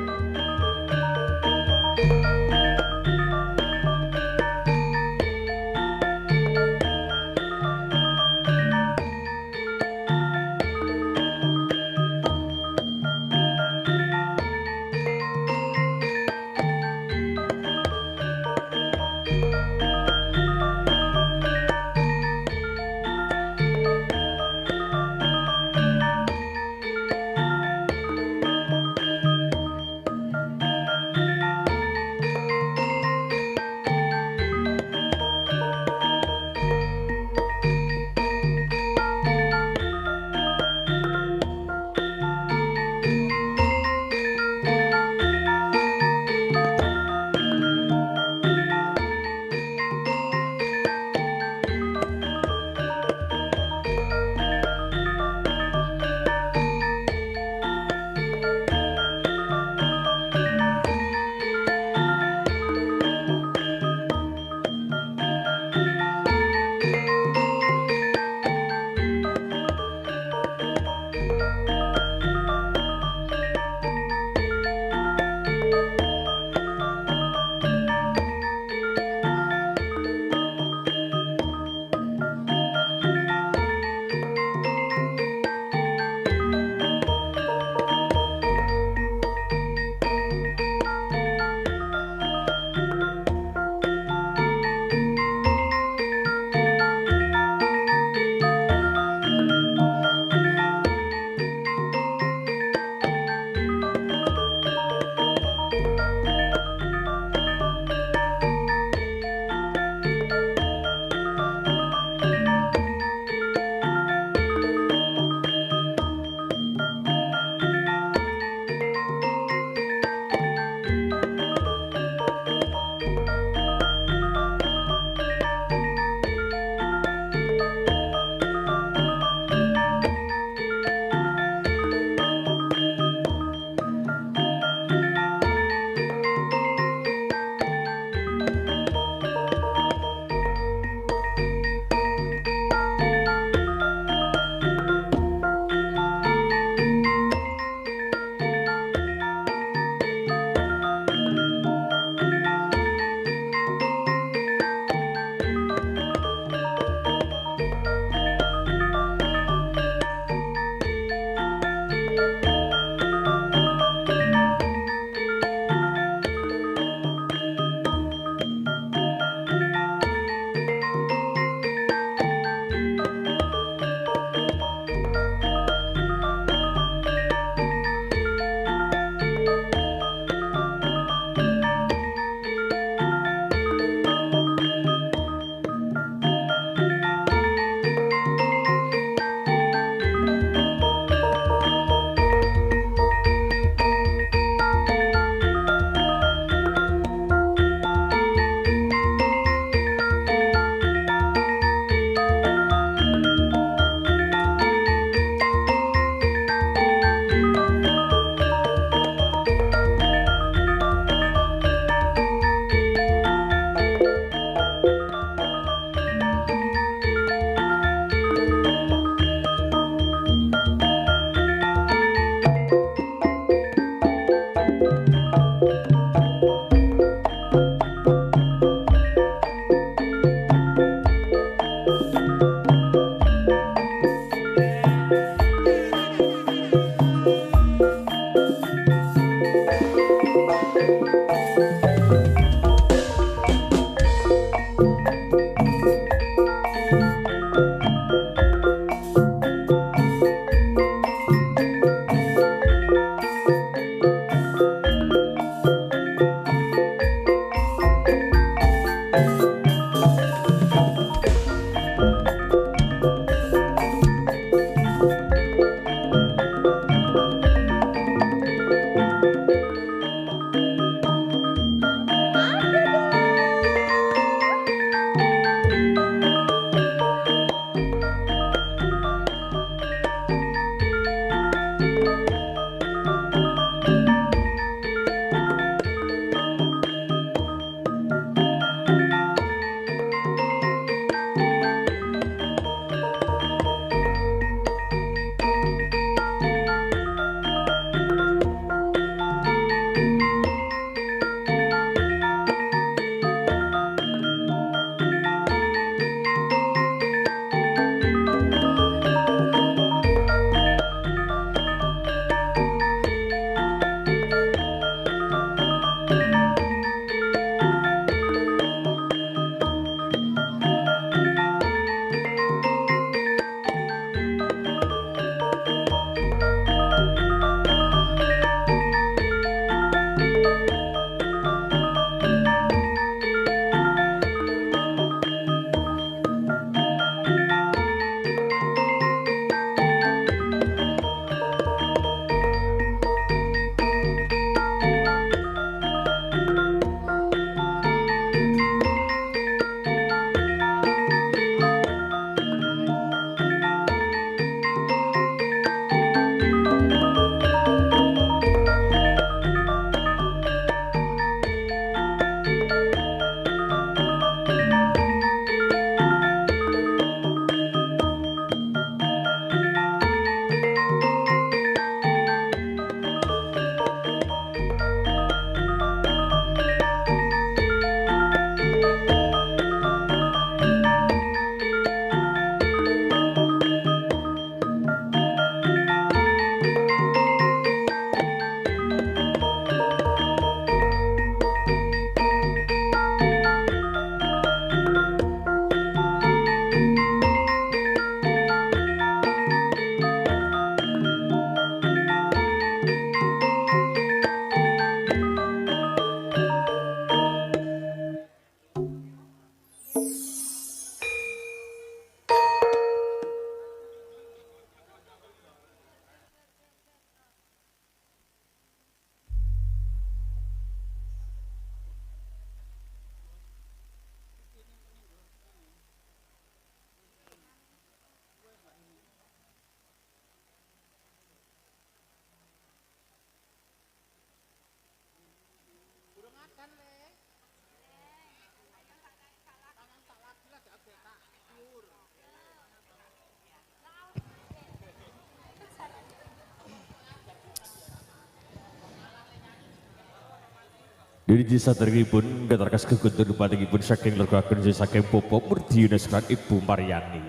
Dari jasa tergipun ketarkas keguntur patingipun saking lergaken saking Bapak Murdi Yuneskan Ibu Maryani.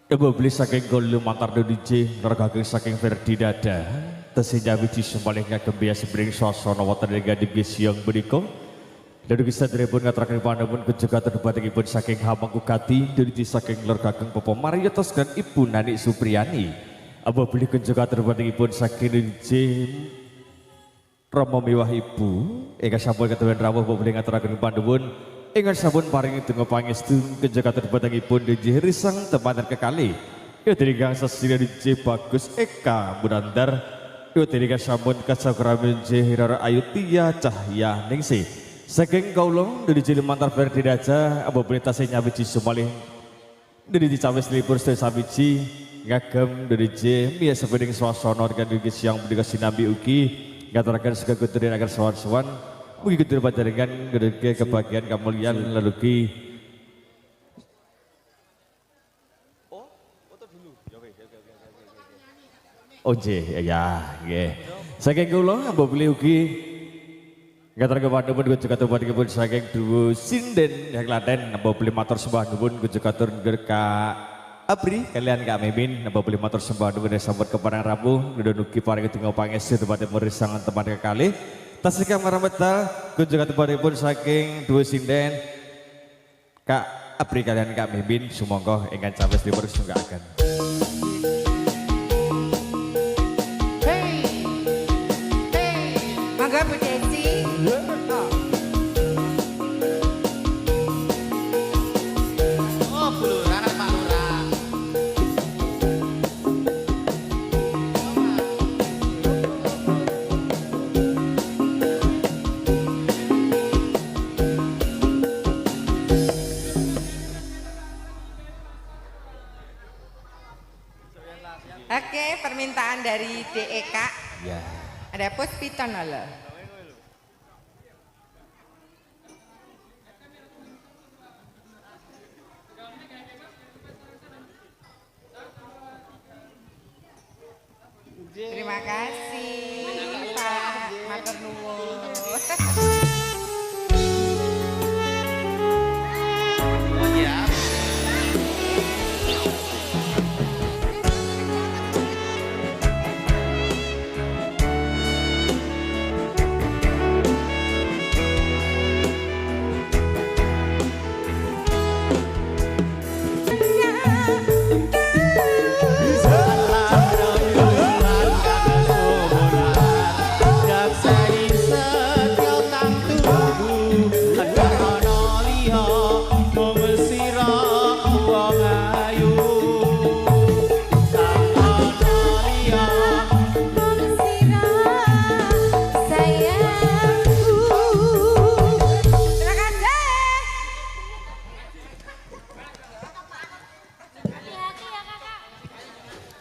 Ibu beli saking Golu Mantar Dodije lergaken saking Ferdi Dada. Tesinya wiji semalih ngagem biasa bering swasana wonten ing gandhi siang menika. Lalu kisah dripun ngaturaken panjenengan kejogaten patingipun saking Hamangkukati dari saking lergaken Bapak Mariotos dan Ibu Nani Supriyani. Apa beli kunjungan terbatingipun saking Jim Romo Miwah Ibu ingkang sampun ketuwen rawuh apa beli ngaturaken panjenengan ingkang sampun paringi donga pangestu kunjungan terbatingipun DJ Risang temanten kekali ya ingkang sesira DJ Bagus Eka Munandar ya ingkang sampun kasakramen DJ Hirara Ayu Tia Cahya Ningsih saking kawula DJ Lumantar Ferdi Daja apa beli tasih nyawiji sumalih DJ Cawis Libur sedaya samiji ngagem dari J Mia sepening swasana dengan dugi siang menika sinambi ugi ngaturaken sega kuturin agar sowan-sowan mugi kutur panjenengan ngedege kebahagiaan kemuliaan lelugi oh nggih ya nggih saking kula mbok beli ugi ngaturaken panjenengan kunjungan panjenengan saking Duo Sinden yang Klaten mbok beli matur sembah nuwun kunjungan ngerka Abri kalian Kak Mimin napa beli motor sembah nuwun sambut keparang Rabu nuduh nugi paring tunggal pangestu tempatipun merisangan teman kekali tasih kang marambeta kunjungan tempatipun saking Duo Sinden Kak Abri kalian Kak Mimin sumangga ingkang cawes dipun sunggakaken. Mangga Bu Desi. Oh, Bu Lurah kan Pak Lurah. Oke, permintaan dari DEK. Ya. Ada Puspiton lho. Terima kasih Pak, matur nuwun. Oh iya.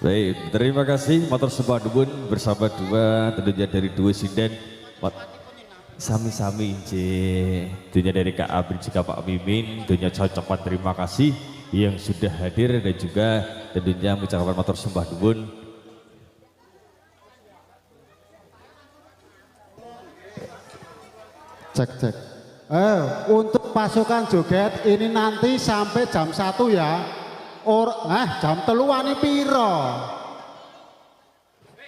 Baik, terima kasih motor sembah nuwun bersama dua tentunya dari Duo Sinden sami-sami tentunya dari Kak Abri juga Pak Mimin tentunya ucapan terima kasih yang sudah hadir dan juga tentunya mengucapkan motor sembah nuwun. Cek. Untuk pasukan joget ini nanti sampai jam 1 ya. Jam 3 wani piro?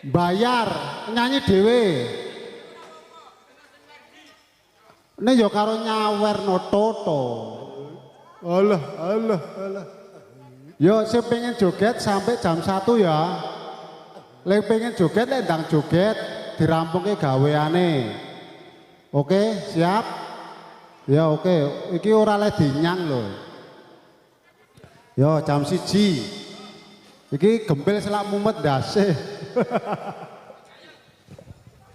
Bayar nyanyi dhewe. Ini ya karo nyawer no toto. Alah. Yo sing pengen joget sampai jam 1 ya. Lek pengen joget lek ndang joget dirampungke gaweane. Oke, siap? Ya oke, iki ora le dinyang lho. Yo jam 1. Iki gembel selak mumet ndase.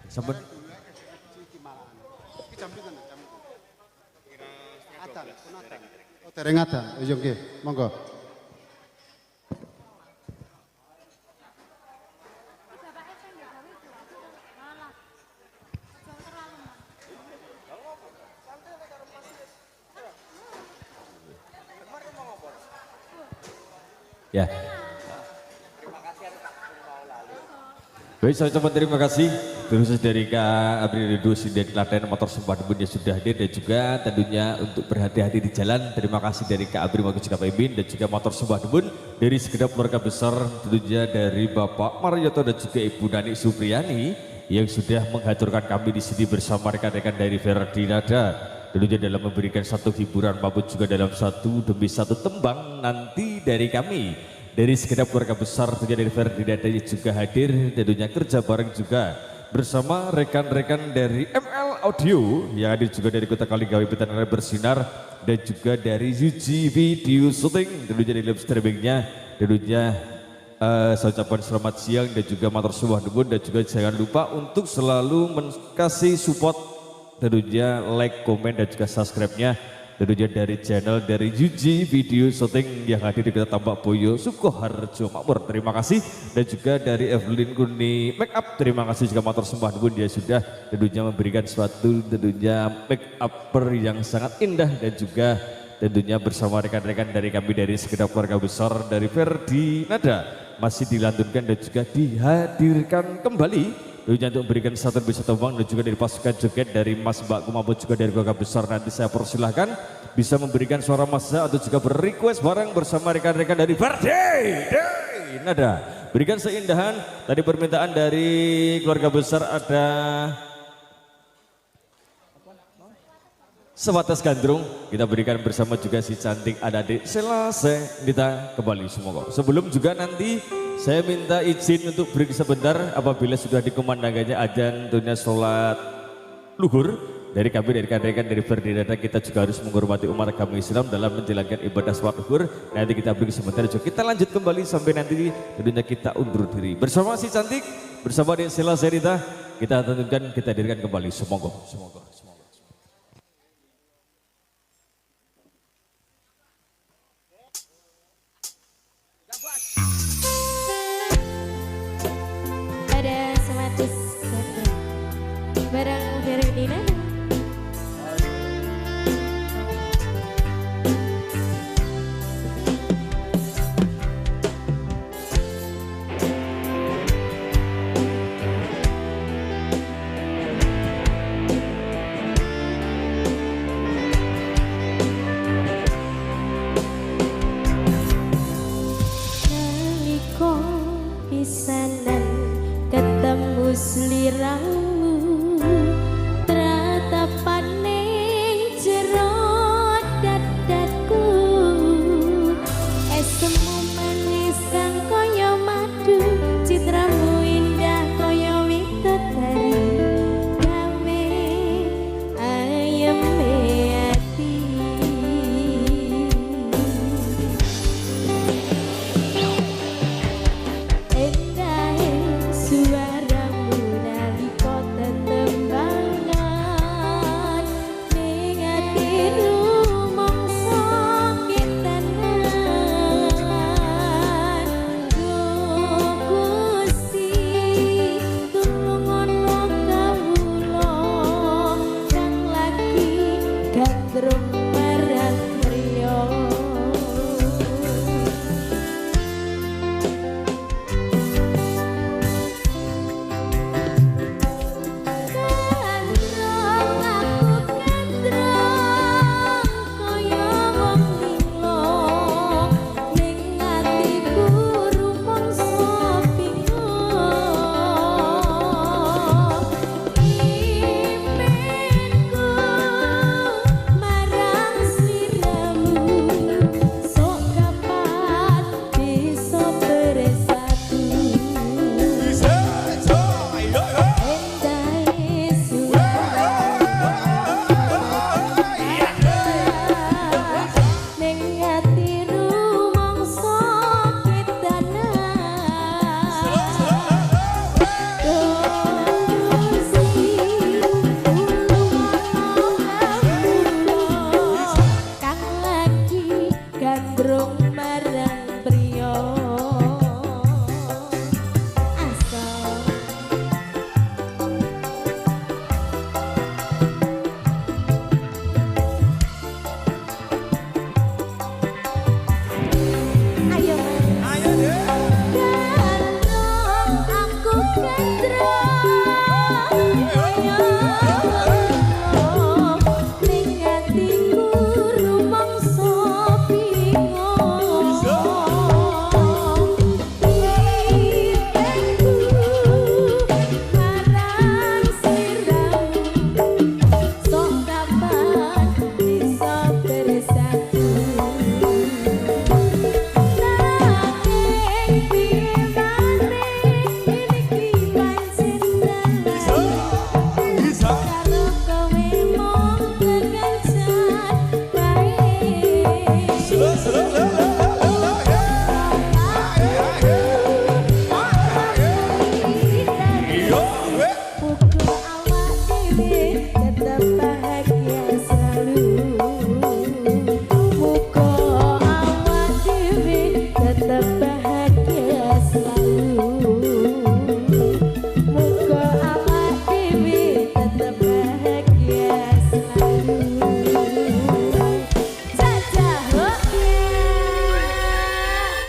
Sampun. Oh, dereng adan. Yo nggih, monggo. Ya. Baik, saya ucapkan terima kasih khusus dari Kak April Redusi dan Klaten Motor Sumpah Debun yang sudah hadir dan juga tentunya untuk berhati-hati di jalan. Terima kasih dari Kak April Magus juga Pemimpin dan juga Motor Sumpah Debun dari segenap keluarga besar tentunya dari Bapak Marioto dan juga Ibu Nani Supriyani yang sudah menghancurkan kami di sini bersama rekan-rekan dari Ferdinanda. Tentunya dalam memberikan satu hiburan maupun juga dalam satu demi satu tembang nanti dari kami. Dari segenap keluarga besar tentunya dari Ferdinanda juga hadir tentunya kerja bareng juga bersama rekan-rekan dari ML Audio yang hadir juga dari Kota Kaligawe Betanara Bersinar dan juga dari UG Video Shooting tentunya dari live streamingnya tentunya saya ucapkan selamat siang dan juga Motor Sumpah Debun dan juga jangan lupa untuk selalu kasih support tentunya like, komen dan juga subscribe-nya tentunya dari channel dari UG Video Shooting yang hadir di Kota Tambak Boyo, Sukoharjo Makmur. Terima kasih dan juga dari Evelyn Kuni Makeup. Terima kasih juga Motor Sumpah Debun dia sudah tentunya memberikan suatu tentunya make upper yang sangat indah dan juga tentunya bersama rekan-rekan dari kami dari segenap keluarga besar dari Ferdinanda masih dilantunkan dan juga dihadirkan kembali. Tentunya untuk memberikan satu wisata uang dan juga dari pasukan joget dari Mas Mbak maupun juga dari keluarga besar nanti saya persilahkan bisa memberikan suara massa atau juga berrequest bareng bersama rekan-rekan dari Ferdinanda. Berikan seindahan tadi permintaan dari keluarga besar ada sebatas gandrung kita berikan bersama juga si cantik adik-adik selesai kita kembali semua kok. Sebelum juga nanti saya minta izin untuk break sebentar apabila sudah dikumandangkannya azan tentunya sholat luhur dari kami dari rekan-rekan dari Ferdinanda kita juga harus menghormati umat agama Islam dalam menjalankan ibadah sholat luhur. Nanti kita break sebentar juga kita lanjut kembali sampai nanti tentunya kita undur diri bersama si cantik bersama di Sela Serita kita tentukan kita hadirkan kembali semoga.